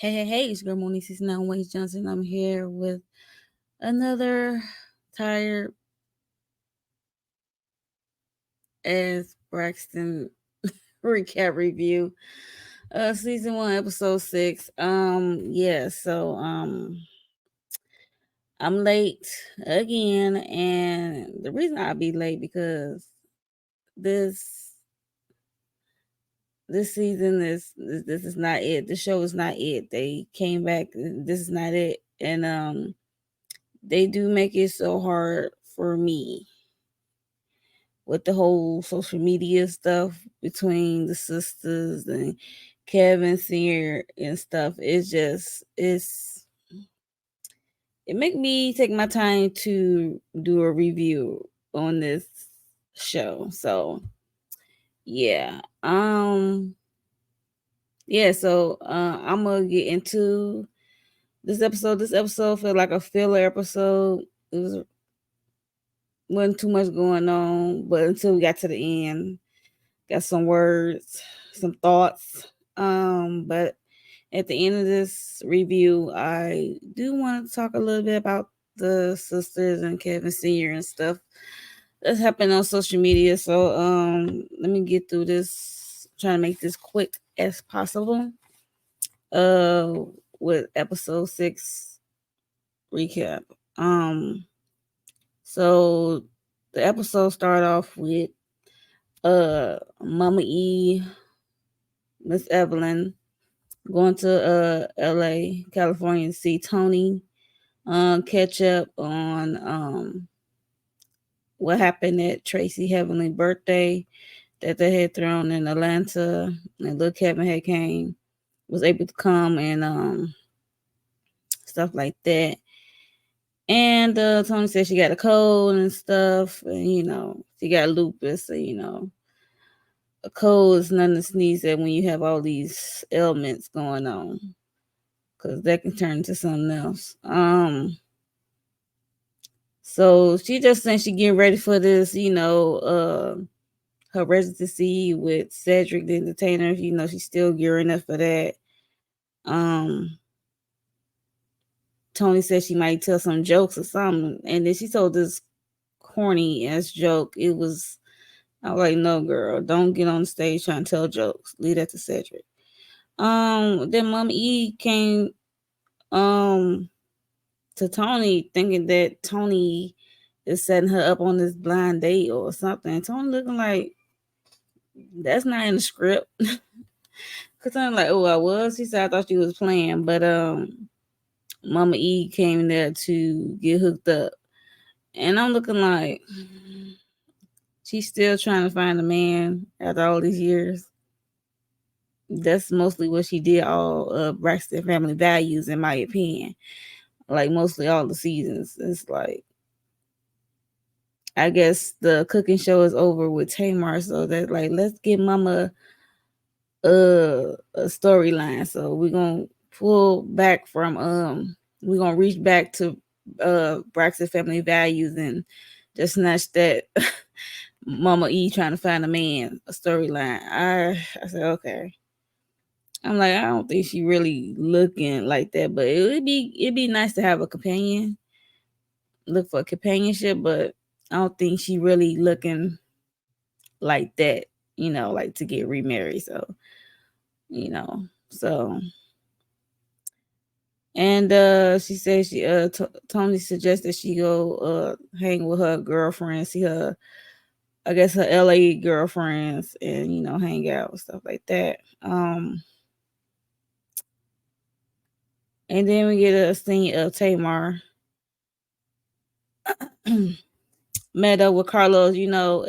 Hey, it's girl Monique 69 Ways Johnson. I'm here with another tired as Braxton recap review. Season 1, episode 6. I'm late again, and the reason I'll be late because this this season this is not it. The show is not it. They came back. This is not it, and they do make it so hard for me with the whole social media stuff between the sisters and Kevin Senior and stuff. It make me take my time to do a review on this show. So yeah. I'm gonna get into this episode. This episode felt like a filler episode. It wasn't too much going on, but until we got to the end, got some words, some thoughts. But at the end of this review, I do want to talk a little bit about the sisters and Kevin Senior and stuff that's happening on social media. So let me get through this, trying to make this quick as possible. Uh with episode 6 recap. So the episode started off with Mama E, Miss Evelyn going to LA, California to see Tony, catch up on what happened at Tracy Heavenly birthday that they had thrown in Atlanta, and little Kevin had came, was able to come and stuff like that. And Tony said she got a cold and stuff, and she got lupus, so a cold is nothing to sneeze at when you have all these ailments going on, because that can turn into something else. So she just saying she getting ready for this, her residency with Cedric the Entertainer. She's still gearing up for that. Um, Tony said she might tell some jokes or something, and then she told this corny ass joke. I was like, no, girl, don't get on the stage trying to tell jokes. Leave that to Cedric. Then Mom E came to Tony thinking that Tony is setting her up on this blind date or something. Tony looking like that's not in the script. Cause I'm like, oh, I was. He said I thought you was playing, but Mama E came there to get hooked up, and I'm looking like she's still trying to find a man after all these years. That's mostly what she did all Braxton Family Values, in my opinion. Like mostly all the seasons. It's like I guess the cooking show is over with Tamar, so that like let's give Mama a storyline. So we're gonna pull back from we're gonna reach back to Braxton Family Values and just snatch that Mama E trying to find a man a storyline. I said okay. I'm like, I don't think she really looking like that, but it'd be nice to have a companion, look for companionship, but I don't think she really looking like that, like to get remarried. So, you know, so and she said Tony suggested she go hang with her girlfriend, see her, I guess her LA girlfriends, and hang out and stuff like that. And then we get a scene of Tamar met up with Carlos.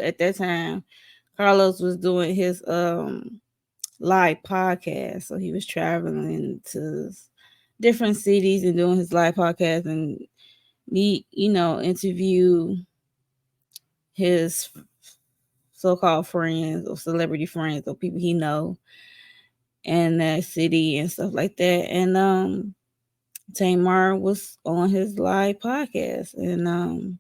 At that time, Carlos was doing his live podcast, so he was traveling to different cities and doing his live podcast and meet, interview his so-called friends or celebrity friends or people he know in that city and stuff like that. And Tamar was on his live podcast, and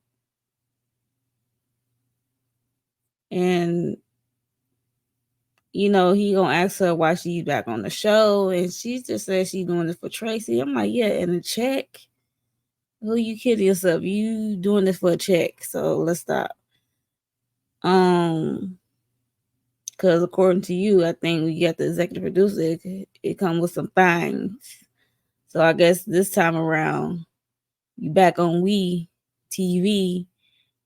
he gonna ask her why she's back on the show, and she just says she's doing this for Tracy. I'm like, yeah, and a check. Who you kidding yourself? You doing this for a check? So let's stop. Because according to you, I think when you got the executive producer, it comes with some fines. So I guess this time around, you back on We TV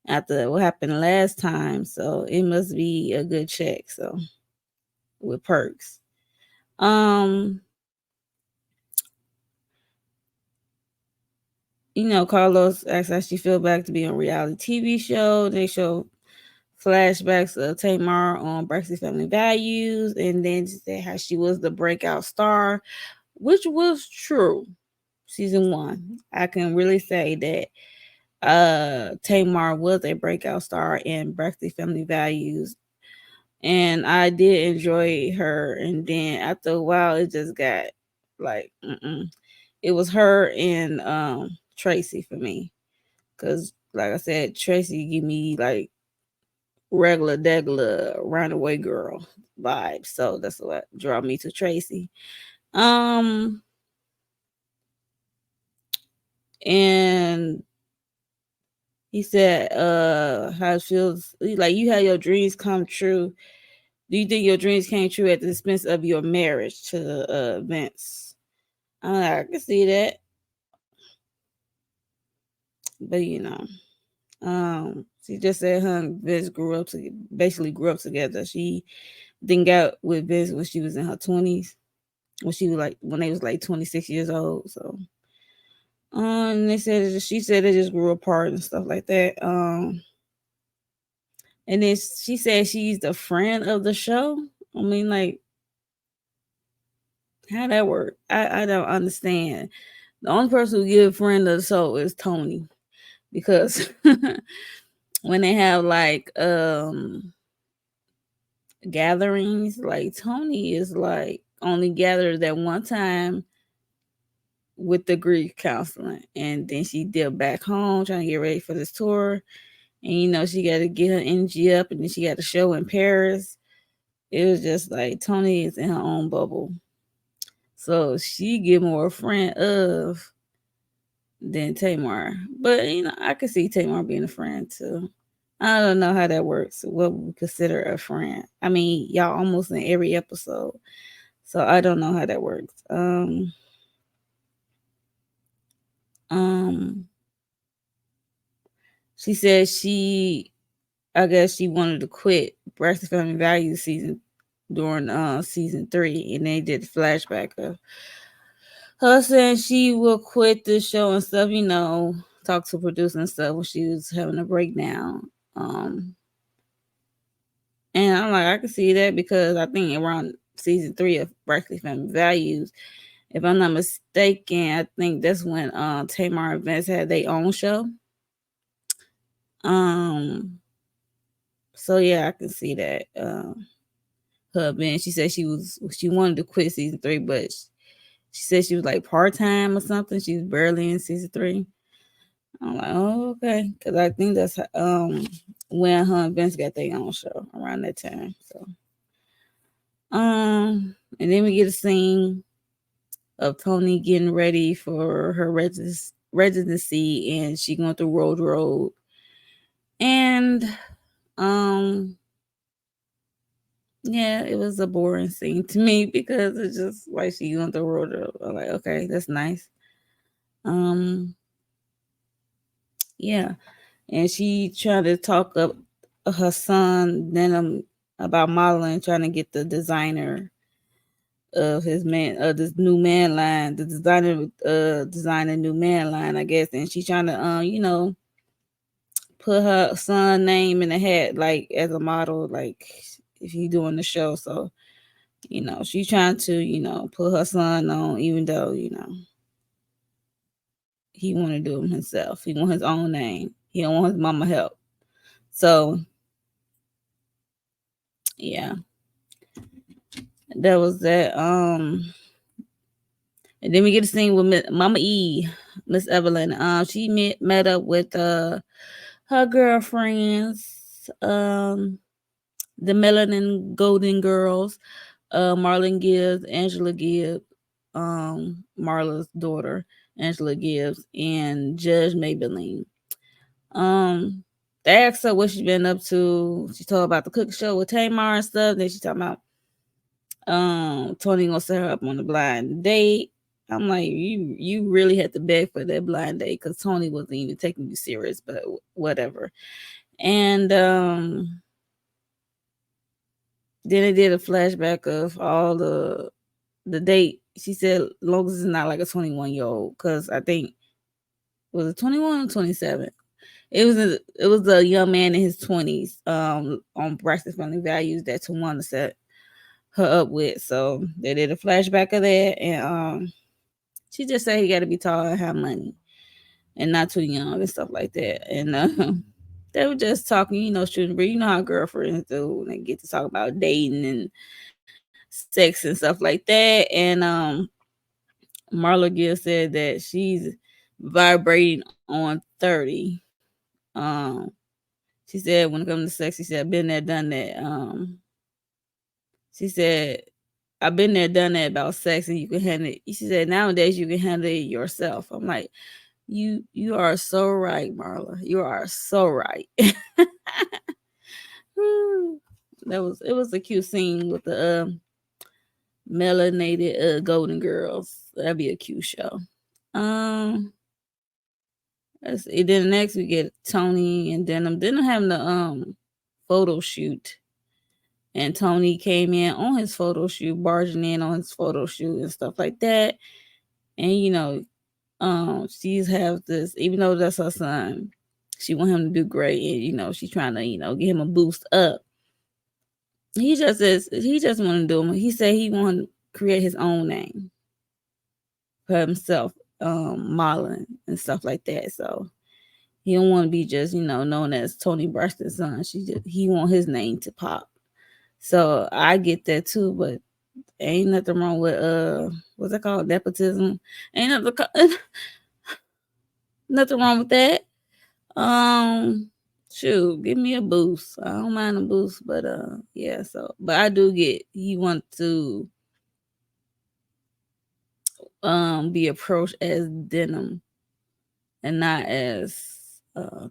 after what happened last time. So it must be a good check. So with perks. Um, Carlos asked how she feel back to be on a reality TV show. They show flashbacks of Tamar on Braxton Family Values, and then said how she was the breakout star, which was true. Season 1, I can really say that Tamar was a breakout star in Braxton Family Values, and I did enjoy her. And then after a while, it just got like, it was her and Tracy for me, because like I said, Tracy give me like regular degular runaway girl vibe. So that's what draw me to Tracy. Um and he said how it feels like you had your dreams come true. Do you think your dreams came true at the expense of your marriage to Vince? I can see that. But she just said her and Vince basically grew up together. She didn't get with Vince when she was in her 20s, when they was like 26 years old. So and she said they just grew apart and stuff like that. And then she said she's the friend of the show. I mean, like, how that work? I don't understand. The only person who give friend of the show is Tony, because when they have like gatherings, like Tony is like only gathered that one time with the grief counseling, and then she did back home trying to get ready for this tour, and she got to get her energy up, and then she got a show in Paris. It was just like Tony is in her own bubble, so she get more a friend of than Tamar. But I could see Tamar being a friend too. I don't know how that works. What we consider a friend? I mean, y'all almost in every episode, so I don't know how that works. Um, she said I guess she wanted to quit Braxton Family Values during season 3, and they did the flashback of her saying she will quit the show and stuff. Talk to producer and stuff when she was having a breakdown. And I'm like, I can see that, because I think around season 3 of Braxton Family Values, if I'm not mistaken, I think that's when Tamar and Vince had their own show. So yeah, I can see that. Her being, she said she wanted to quit season 3, but she said she was like part-time or something. She was barely in season 3. I'm like, oh, okay, because I think that's when her and Vince got their own show around that time. So and then we get a scene of Tony getting ready for her residency, and she going through Road, and yeah, it was a boring scene to me, because it's just like she going through Road. I'm like, okay, that's nice. Yeah, and she tried to talk up her son Denim about modeling, trying to get the designer of this new man line, the designer designing new man line, I guess. And she's trying to put her son name in the hat, like as a model, like if he doing the show. So she's trying to put her son on, even though he want to do it himself. He want his own name. He don't want his mama help. So yeah, that was that. And then we get a scene with Mama E, Miss Evelyn. She met up with her girlfriends. The Melanin Golden Girls, Marlon Gibbs, Angela Gibbs, Marla's daughter, Angela Gibbs, and Judge Maybelline. Um, they asked her what she's been up to. She told about the cooking show with Tamar and stuff. Then she talking about Tony gonna set her up on the blind date. I'm like, you really had to beg for that blind date because Tony wasn't even taking you serious, but whatever. And then they did a flashback of all the date. She said, long as it's not like a 21-year-old, because I think was it 21 or 27. It was a young man in his 20s on Braxton Family Values that Tawana set her up with. So they did a flashback of that, and she just said he got to be tall and have money and not too young and stuff like that. And they were just talking, shooting. But you know how girlfriends do when they get to talk about dating and sex and stuff like that. And Marla Gill said that she's vibrating on 30. She said when it comes to sex, she said, I've been there, done that. She said, I've been there, done that about sex, and you can handle it. She said, nowadays you can handle it yourself. I'm like, you are so right, Marla. You are so right. It was a cute scene with the melanated golden girls. That'd be a cute show. Let's see. Then next we get Tony and Denim. Denim having the photo shoot. And Tony came in on his photo shoot, barging in on his photo shoot and stuff like that. And she's have this, even though that's her son, she want him to do great, and she's trying to, get him a boost up. He just want to do him. He said he want to create his own name for himself, modeling and stuff like that. So he don't want to be just, known as Tony Braxton's son. He want his name to pop. So I get that too, but ain't nothing wrong with what's that called? Nepotism. Ain't nothing wrong with that. Shoot, give me a boost. I don't mind a boost, but yeah, so but I do get he want to be approached as Denim and not as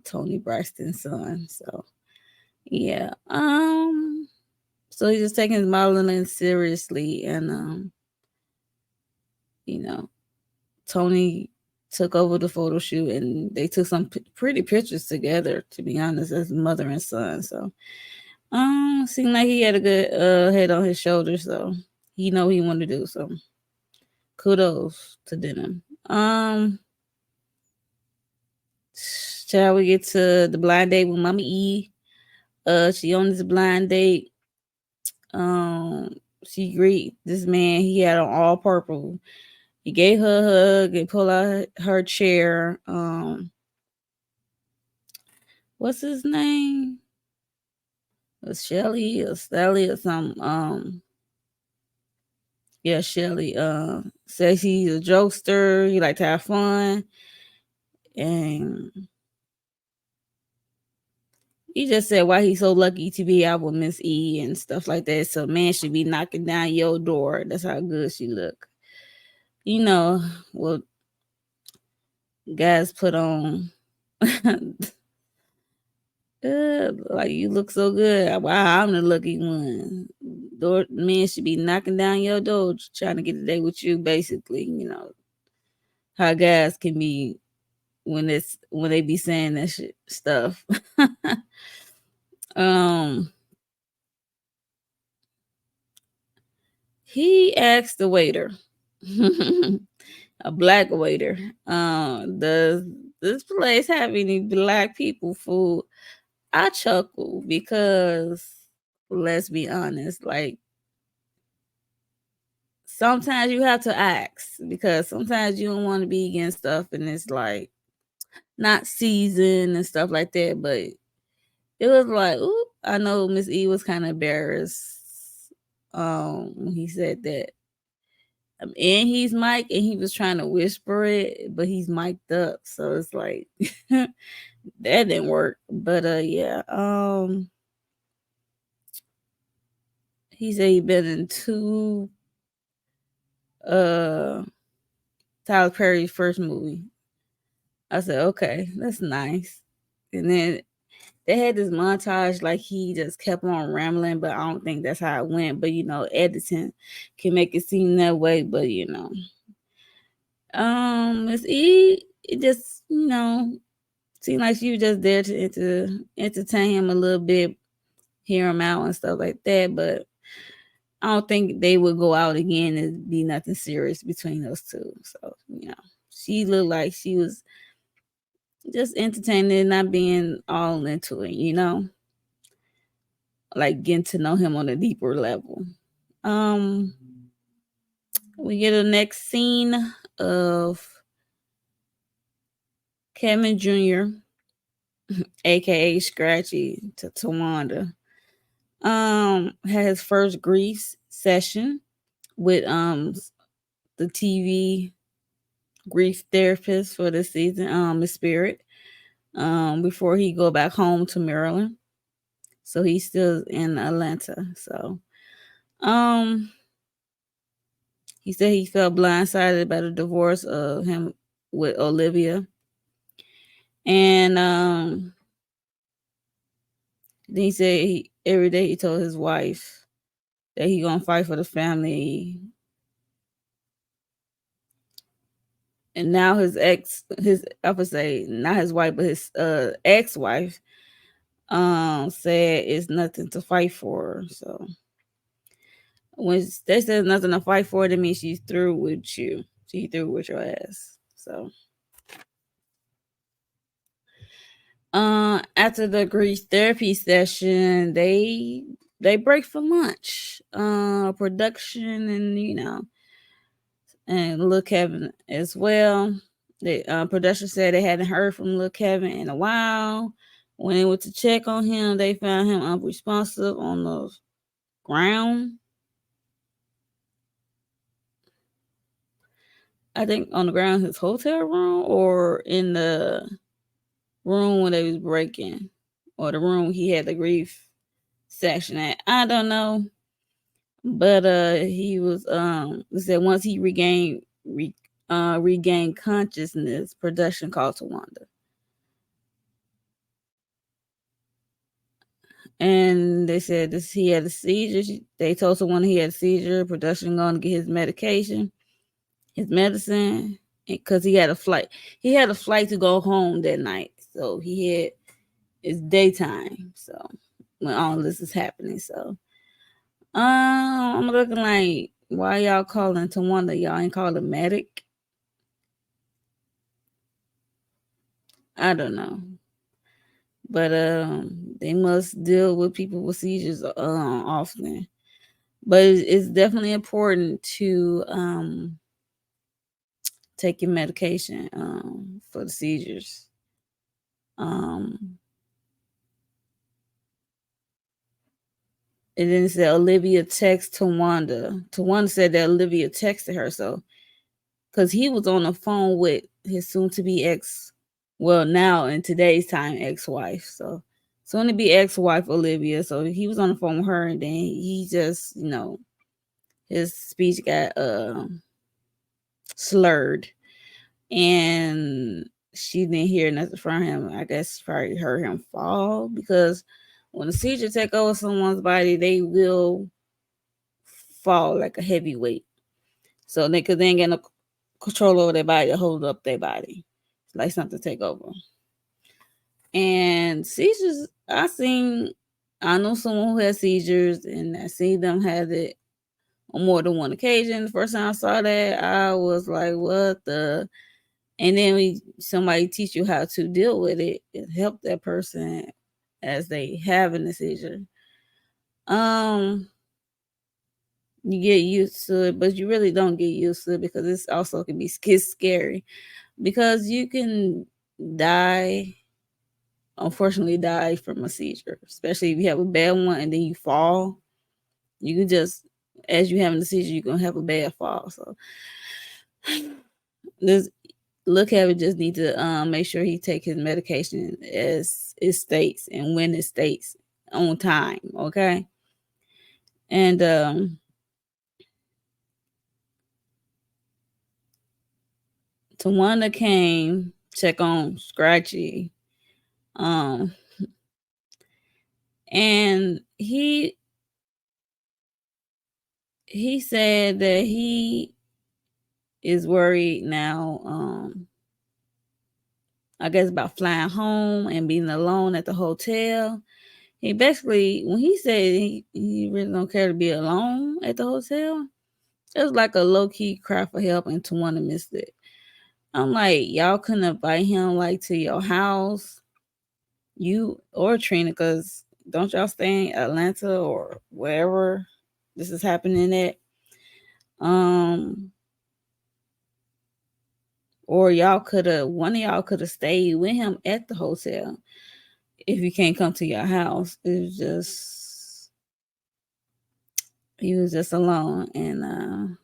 Tony Braxton's son. So yeah. So he's just taking his modeling seriously, and Tony took over the photo shoot, and they took some pretty pictures together. To be honest, as mother and son. So, seemed like he had a good head on his shoulders. So he know what he wanted to do. So, kudos to Denim. Shall we get to the blind date with Mama E? She on this blind date. She greet this man. He had on all purple. He gave her a hug and pulled out her chair. What's his name? Shelly or Sally or something. Yeah, Shelly. Says he's a jokester. He like to have fun, and he just said why he's so lucky to be out with Miss E and stuff like that. So man should be knocking down your door. That's how good she look. Well, guys put on. Like you look so good. Wow, I'm the lucky one. Door men should be knocking down your door trying to get a date with you. Basically, how guys can be when they be saying that shit stuff. um, he asked the waiter, a black waiter, does this place have any black people food? I chuckle because let's be honest, like sometimes you have to ask because sometimes you don't want to be against stuff and it's like not seasoned and stuff like that. But it was like, ooh, I know Miss E was kind of embarrassed when he said that. And he's mic'd and he was trying to whisper it, but he's mic'd up. So it's like that didn't work. But yeah. he said he been in two uh Tyler Perry's first movie. I said, okay, that's nice. And then they had this montage like he just kept on rambling, but I don't think that's how it went. But editing can make it seem that way. But Miss E, it just seemed like she was just there to entertain him a little bit, hear him out and stuff like that. But I don't think they would go out again and be nothing serious between those two. So she looked like she was just entertaining, not being all into it. Like getting to know him on a deeper level. Um, we get a next scene of Kevin Jr., aka Scratchy, to Tawanda. Had his first grief session with the TV grief therapist for the season, Miss Spirit. Before he go back home to Maryland. So he's still in Atlanta. So um he said he felt blindsided by the divorce of him with Olivia. And then he said every day he told his wife that he gonna fight for the family. And now his I would say not his wife, but his ex-wife said it's nothing to fight for. So when they said nothing to fight for, that means she's through with you. She through with your ass. So after the grief therapy session, they break for lunch. Production and Lil Kevin as well. The production said they hadn't heard from Lil Kevin in a while. When they went to check on him, they found him unresponsive on the ground. I think on the ground in his hotel room or in the room when they was breaking, or the room he had the grief section at. I don't know. But he was said once he regained consciousness, production called Tawanda. And they said this he had a seizure. They told someone he had a seizure. Production going to get his medication, his medicine, because he had a flight. He had a flight to go home that night, so he had it's daytime. So when all this is happening, so I'm looking like why y'all calling Tawanda? Y'all ain't called a medic. I don't know, but they must deal with people with seizures often. But it's definitely important to take your medication for the seizures. Um, and then it said Olivia texted Tawanda. Tawanda said that Olivia texted her, so because he was on the phone with his soon-to-be well, now in today's time, ex-wife. So soon-to-be ex-wife Olivia. So he was on the phone with her, and then he just, his speech got slurred, and she didn't hear nothing from him. I guess probably heard him fall because when a seizure take over someone's body, they will fall like a heavy weight. So they could then get no control over their body to hold up their body, like something take over. And seizures, I know someone who has seizures, and I seen them have it on more than one occasion. The first time I saw that, I was like, "What the?" And then somebody teach you how to deal with it and help that person as they having the seizure. You get used to it, but you really don't get used to it because it's also can be scary because you can unfortunately die from a seizure, especially if you have a bad one and then you fall. You can just, as you having the seizure, you're gonna have a bad fall. So this look at it just need to make sure he take his medication as it states and when it states on time, okay? And Tawanda came check on Scratchy. Um and he said that he is worried now, I guess about flying home and being alone at the hotel. He basically, when he said he really don't care to be alone at the hotel, it was like a low key cry for help, and Tawana missed it. I'm like, y'all couldn't invite him like to your house, you or Trina, because don't y'all stay in Atlanta or wherever this is happening at? Um, or y'all could have, one of y'all could have stayed with him at the hotel if you can't come to your house. It was just, he was just alone, and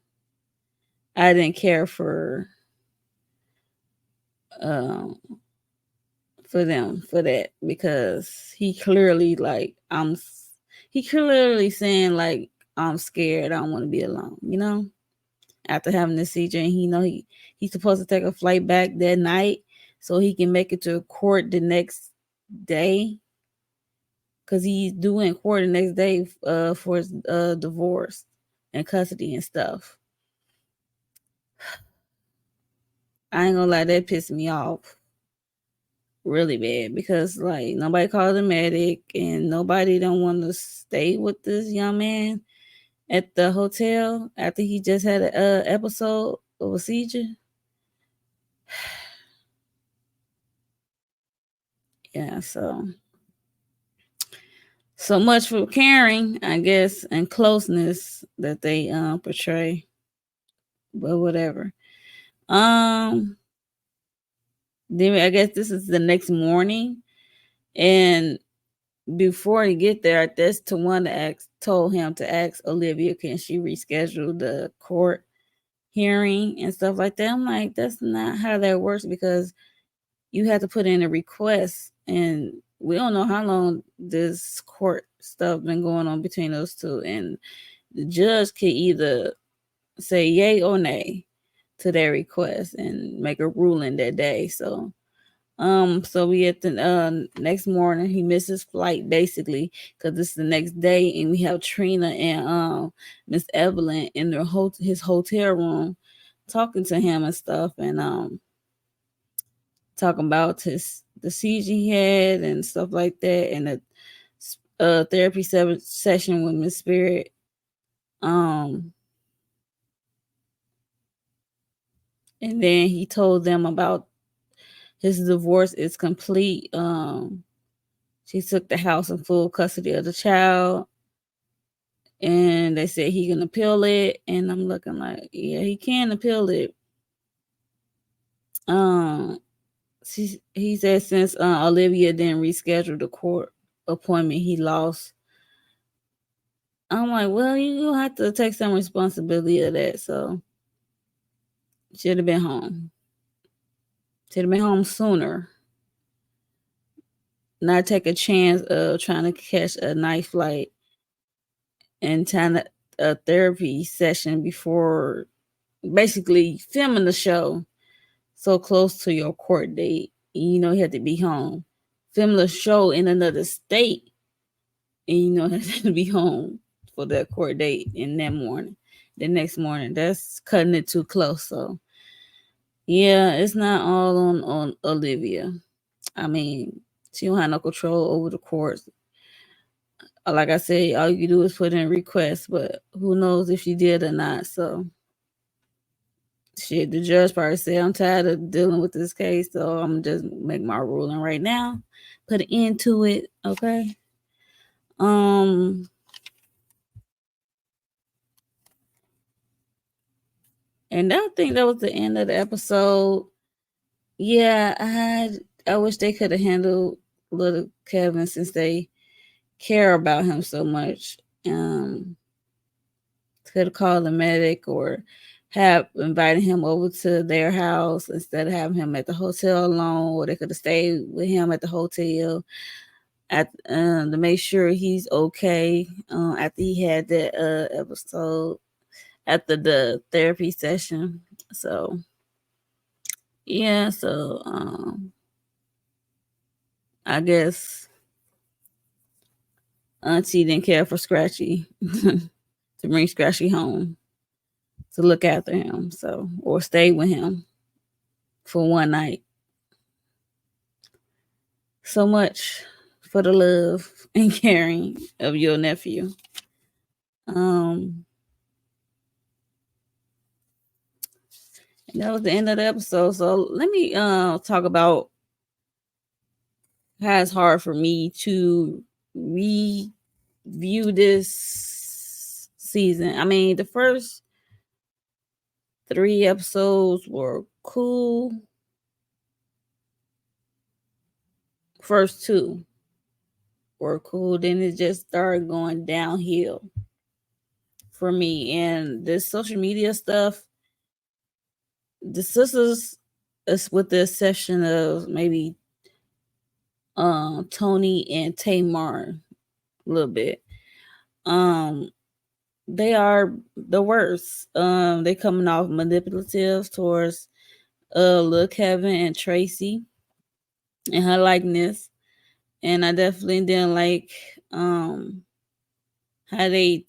I didn't care um for them for that, because he clearly saying like, I'm scared, I don't want to be alone, after having this seizure. And he's supposed to take a flight back that night so he can make it to court the next day, because he's doing court the next day for his divorce and custody and stuff. I ain't gonna lie, that pissed me off really bad, because like nobody called a medic and nobody don't want to stay with this young man at the hotel after he just had an episode of a seizure. Yeah, so much for caring, I guess, and closeness that they portray. But whatever. Um, then I guess this is the next morning, and before he get there, that's Tawanda told him to ask Olivia, can she reschedule the court hearing and stuff like that. I'm like, that's not how that works, because you have to put in a request, and we don't know how long this court stuff been going on between those two, and the judge could either say yay or nay to their request and make a ruling that day. So we at the next morning, he missed his flight basically, because this is the next day, and we have Trina and Miss Evelyn in his hotel room talking to him and stuff, and talking about the seizure he had and stuff like that, and the therapy session with Miss Spirit. And then he told them about his divorce is complete. She took the house in full custody of the child, and they said he can appeal it. And I'm looking like, yeah, he can appeal it. Um, he said since Olivia didn't reschedule the court appointment, he lost. I'm like, well, you have to take some responsibility of that. So should have been home. Should have been home sooner. Not take a chance of trying to catch a night flight and time a therapy session before basically filming the show so close to your court date. You had to be home. Film the show in another state, and have to be home for that court date in that morning. The next morning, that's cutting it too close. So yeah, it's not all on Olivia. I mean, she don't have no control over the courts. Like I said, all you do is put in requests, but who knows if she did or not. So shit, the judge probably said, I'm tired of dealing with this case, so I'm just make my ruling right now. Put an end to it, okay? And I think that was the end of the episode. Yeah, I wish they could have handled little Kevin, since they care about him so much. Could have called a medic or have invited him over to their house instead of having him at the hotel alone, or they could have stayed with him at the hotel. to make sure he's okay. After he had that episode after the therapy session. So yeah, so I guess Auntie didn't care for Scratchy to bring Scratchy home to look after him, so or stay with him for one night. So much for the love and caring of your nephew. Um, and that was the end of the episode. So let me talk about how it's hard for me to review this season. I mean, the first 3 episodes were cool. First 2 were cool. Then it just started going downhill for me. And this social media stuff, the sisters, is with the exception of maybe Tony and Tamar a little bit. They are the worst. They coming off manipulative towards Lil Kevin and Tracy and her likeness. And I definitely didn't like how they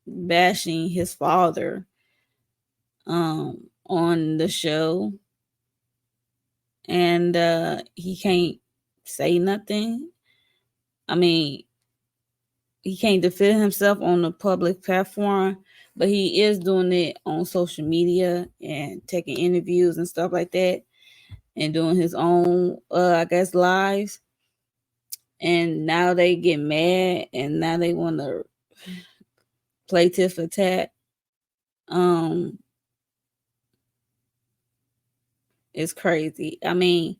bashing his father on the show. And he can't say nothing. I mean, he can't defend himself on the public platform, but he is doing it on social media and taking interviews and stuff like that and doing his own I guess lives. And now they get mad and now they want to play tit for tat. It's crazy. I mean,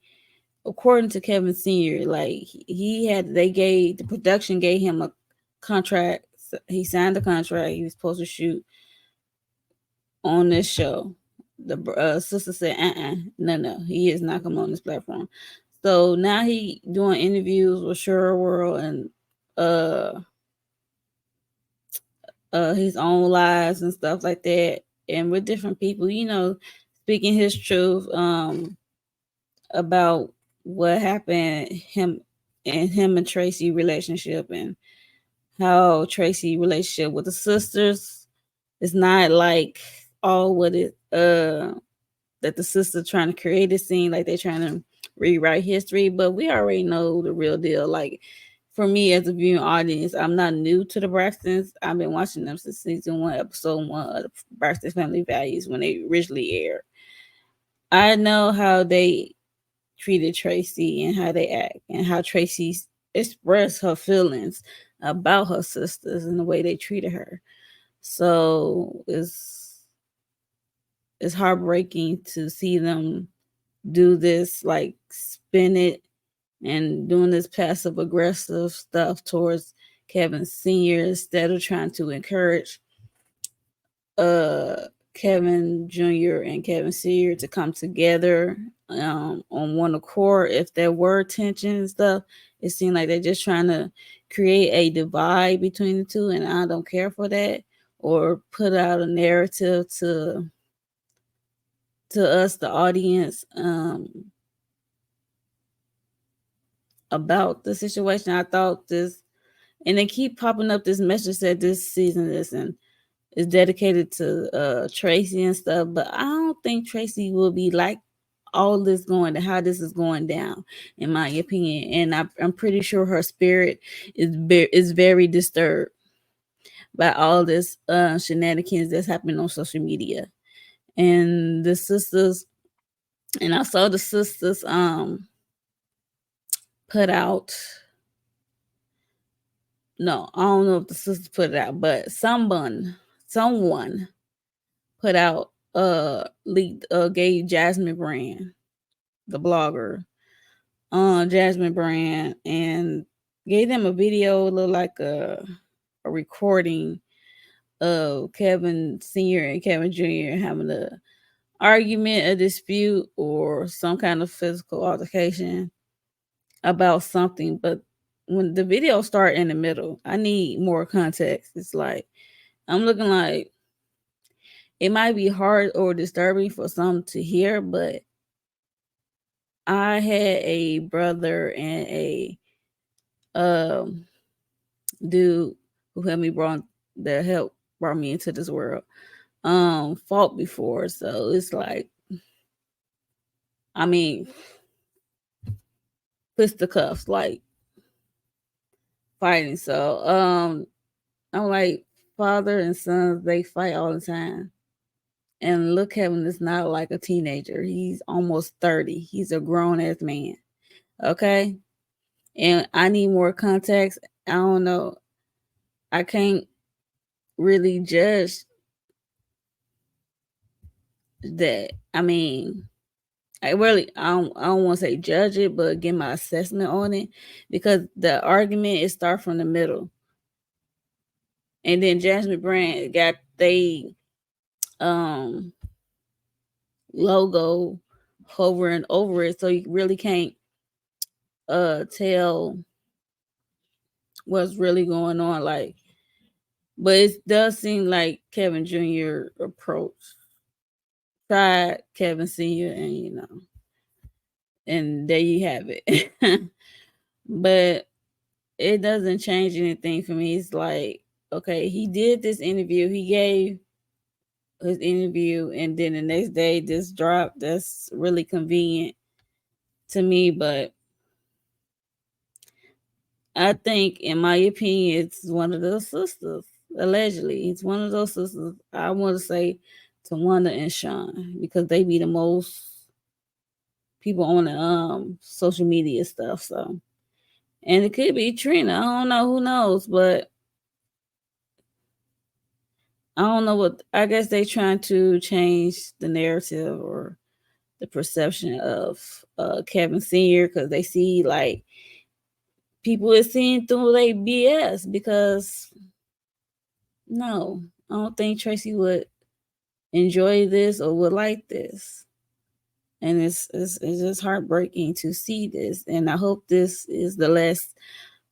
according to Kevin Sr., like the production gave him a contract. He signed the contract. He was supposed to shoot on this show. The sister said, no, he is not coming on this platform. So now he doing interviews with Sure World and his own lives and stuff like that, and with different people, speaking his truth about what happened him and Tracy relationship and how Tracy relationship with the sisters is not like all what it that the sister trying to create a scene like they're trying to rewrite history, but we already know the real deal. Like for me as a viewing audience, I'm not new to the Braxtons. I've been watching them since season 1, episode 1 of the Braxton Family Values when they originally aired. I know how they treated Tracy and how they act and how Tracy expressed her feelings about her sisters and the way they treated her. So it's heartbreaking to see them do this, like spin it and doing this passive aggressive stuff towards Kevin Sr. instead of trying to encourage Kevin Jr. and Kevin Sr. to come together on one accord. If there were tension and stuff, it seemed like they're just trying to create a divide between the two, and I don't care for that, or put out a narrative to us, the audience, about the situation. I thought this, and they keep popping up this message that this season is dedicated to Tracy and stuff, but I don't think Tracy will be like all this going to how this is going down, in my opinion. And I'm pretty sure her spirit is very disturbed by all this shenanigans that's happening on social media. And the sisters, and I saw the sisters put out, no, I don't know if the sisters put it out, but someone put out leaked gave Jasmine Brand, the blogger, Jasmine Brand, and gave them a video, look like a recording of Kevin Sr. and Kevin Jr. having a argument, a dispute, or some kind of physical altercation about something, but when the video start in the middle, I need more context. It's like I'm looking like it might be hard or disturbing for some to hear, but I had a brother and a um dude who helped me brought me into this world fought before. So it's like, I mean, fisticuffs, like fighting. So I'm like, father and sons, they fight all the time. And look, Kevin is not like a teenager. He's almost 30. He's a grown ass man. Okay. And I need more context. I don't know. I can't really judge that. I mean, I don't want to say judge it, but get my assessment on it, because the argument is start from the middle. And then Jasmine Brand got they um logo hovering over it, so you really can't tell what's really going on. Like, but it does seem like Kevin Jr. approach tried Kevin Sr., and and there you have it. But it doesn't change anything for me. It's like, okay, he did this interview, he gave his interview, and then the next day this dropped. That's really convenient to me, but I think, in my opinion, it's one of those sisters. Allegedly, it's one of those sisters. I want to say Tawanda and Sean, because they be the most people on the social media stuff. So, and it could be Trina. I don't know. Who knows? But I don't know what. I guess they trying to change the narrative or the perception of Kevin Senior, because they see like people is seeing through their BS. Because no, I don't think Tracy would enjoy this or would like this. And it's just heartbreaking to see this. And I hope this is the last,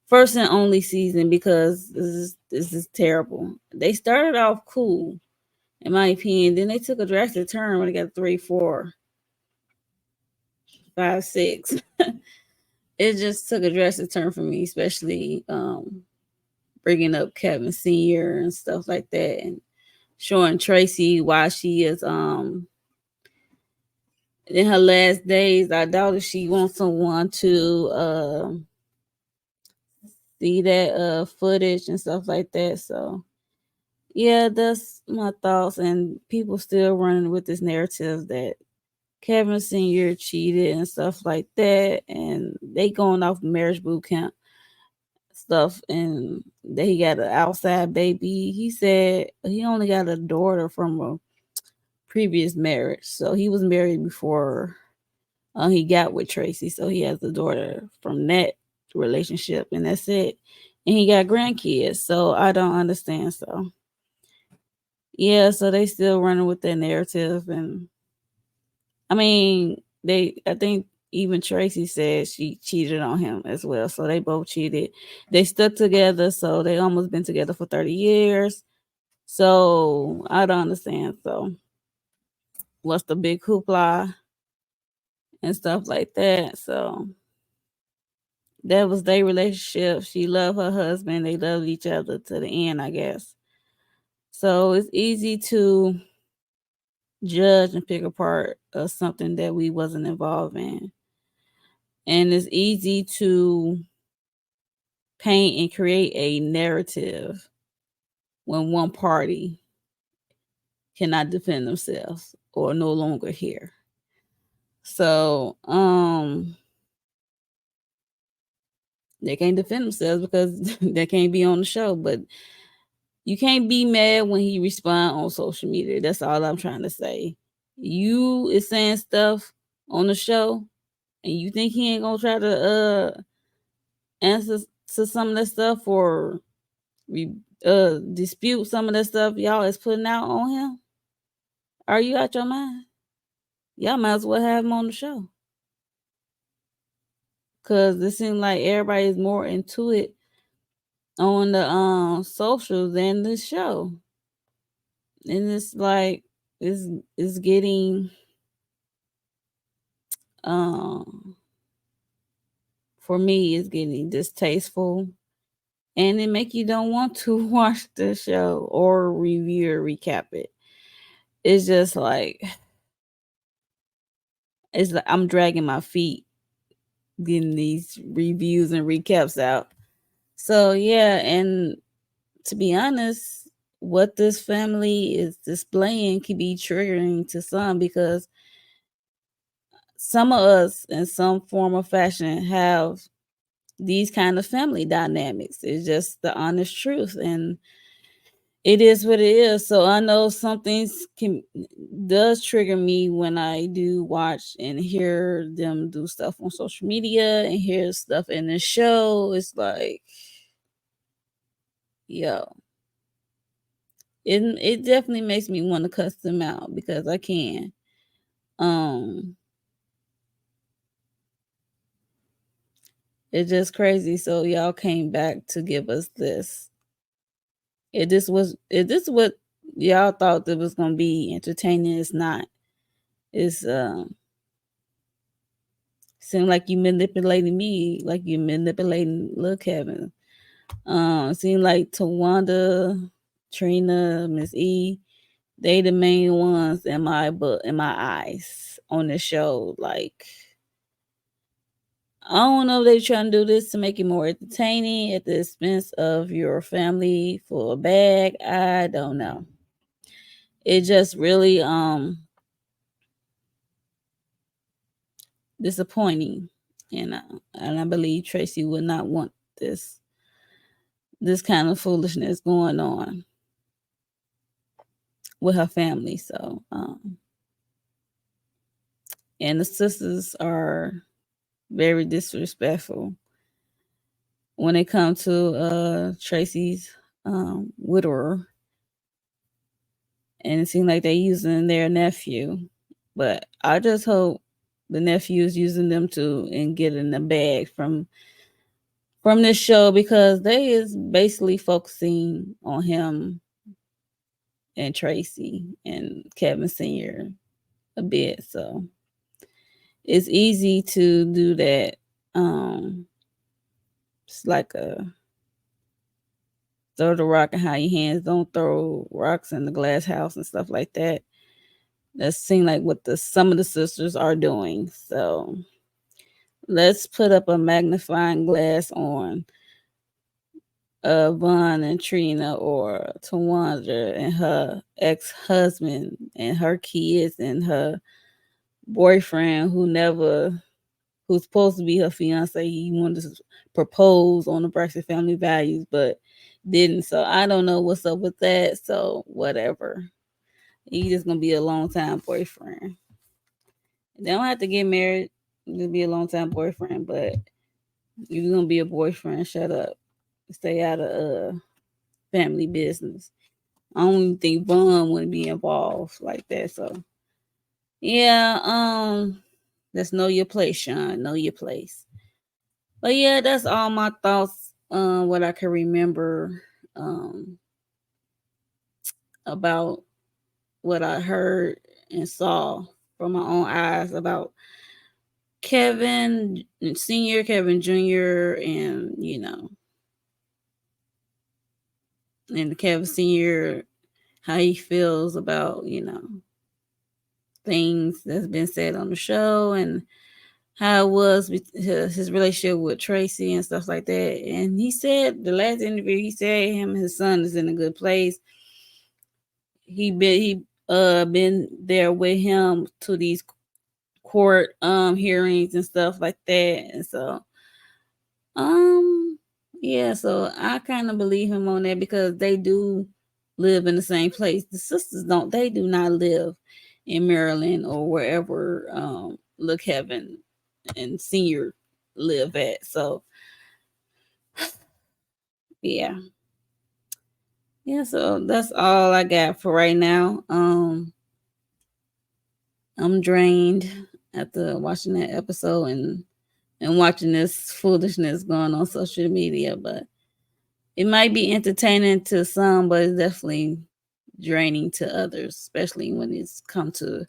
first and only season, because this is terrible. They started off cool, in my opinion. Then they took a drastic turn when they got 3, 4, 5, 6. It just took a drastic turn for me, especially bringing up Kevin Senior and stuff like that, and showing Tracy why she is in her last days. I doubt if she wants someone to see that footage and stuff like that. So yeah, that's my thoughts. And people still running with this narrative that Kevin Senior cheated and stuff like that, and they going off marriage boot camp stuff, and that he got an outside baby. He said he only got a daughter from a previous marriage, so he was married before he got with Tracy, so he has a daughter from that relationship, and that's it. And he got grandkids, so I don't understand. So yeah, so they still running with that narrative. And I mean, I think even Tracy said she cheated on him as well. So they both cheated. They stuck together, so they almost been together for 30 years. So I don't understand. So what's the big hoopla and stuff like that? So that was their relationship. She loved her husband. They loved each other to the end, I guess. So it's easy to judge and pick apart something that we wasn't involved in. And it's easy to paint and create a narrative when one party cannot defend themselves or no longer here. So they can't defend themselves because they can't be on the show. But you can't be mad when he respond on social media. That's all I'm trying to say. You is saying stuff on the show, and you think he ain't gonna try to answer to some of that stuff, or dispute some of that stuff y'all is putting out on him? Are you out your mind? Y'all might as well have him on the show. because it seems like everybody's more into it on the socials than the show. And it's like it's getting um for me it's getting distasteful, and it make you don't want to watch the show or review or recap it. It's just like it's like I'm dragging my feet getting these reviews and recaps out. So yeah, and to be honest, what this family is displaying can be triggering to some, because some of us in some form or fashion have these kind of family dynamics. It's just the honest truth, and it is what it is. So I know some things can does trigger me when I do watch and hear them do stuff on social media and hear stuff in the show. It's like, yo, it definitely makes me want to cuss them out because I can. Um, it's just crazy. So y'all came back to give us this. If this what y'all thought that was gonna be entertaining, it's not. It's seem like you manipulating me, like you manipulating little Kevin. Seem like Tawanda, Trina, Miss E, they the main ones in my book, in my eyes on the show. Like, I don't know if they trying to do this to make it more entertaining at the expense of your family for a bag. I don't know. It just really disappointing, and I believe Tracy would not want this kind of foolishness going on with her family. So, and the sisters are very disrespectful when it comes to Tracy's widower, and it seems like they using their nephew. But I just hope the nephew is using them too and getting the bag from this show, because they is basically focusing on him and Tracy and Kevin Sr. a bit. So it's easy to do that. It's like a throw the rock and hide your hands. Don't throw rocks in the glass house and stuff like that. That seems like what some of the sisters are doing. So let's put up a magnifying glass on Vaughn and Trina, or Tawanda and her ex-husband and her kids and her boyfriend who's supposed to be her fiance. He wanted to propose on the Braxton family values, but didn't. So I don't know what's up with that. So whatever. He just gonna be a long time boyfriend. They don't have to get married to be a long time boyfriend, but you're gonna be a boyfriend. Shut up. Stay out of family business. I don't even think Vaughn wouldn't be involved like that. So yeah, let's know your place, Sean. Know your place. But yeah, that's all my thoughts. What I can remember um about what I heard and saw from my own eyes about Kevin Senior, Kevin Jr., and and Kevin Senior, how he feels about things that's been said on the show, and how it was with his relationship with Tracy and stuff like that. And he said, the last interview, he said him and his son is in a good place. He been there with him to these court hearings and stuff like that. And so yeah, so I kind of believe him on that, because they do live in the same place. The sisters don't, they do not live in Maryland or wherever Look Heaven and Senior live at. So yeah. Yeah, so that's all I got for right now. I'm drained after watching that episode, and and watching this foolishness going on social media. But it might be entertaining to some, but it's definitely draining to others, especially when it's come to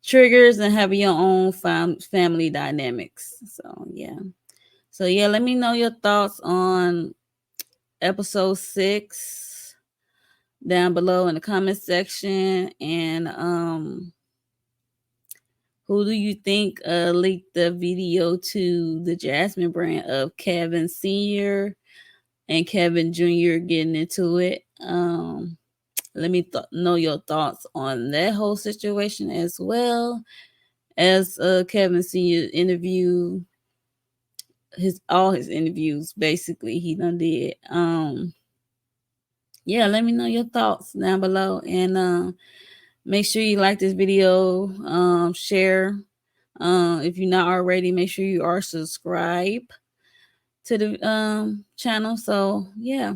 triggers and having your own family dynamics. So yeah, let me know your thoughts on episode 6 down below in the comment section. And who do you think leaked the video to the Jasmine brand of Kevin Sr. and Kevin Jr. getting into it? Let me know your thoughts on that whole situation, as well as Kevin Sr. interview, all his interviews basically he done did. Yeah, let me know your thoughts down below, and make sure you like this video, share. If you're not already, make sure you are subscribed to the channel. So yeah,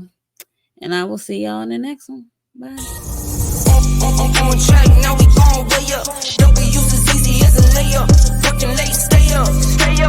and I will see y'all in the next one. Bye. On track, now we gon' way up. W's as easy as a layup. Working late, stay up.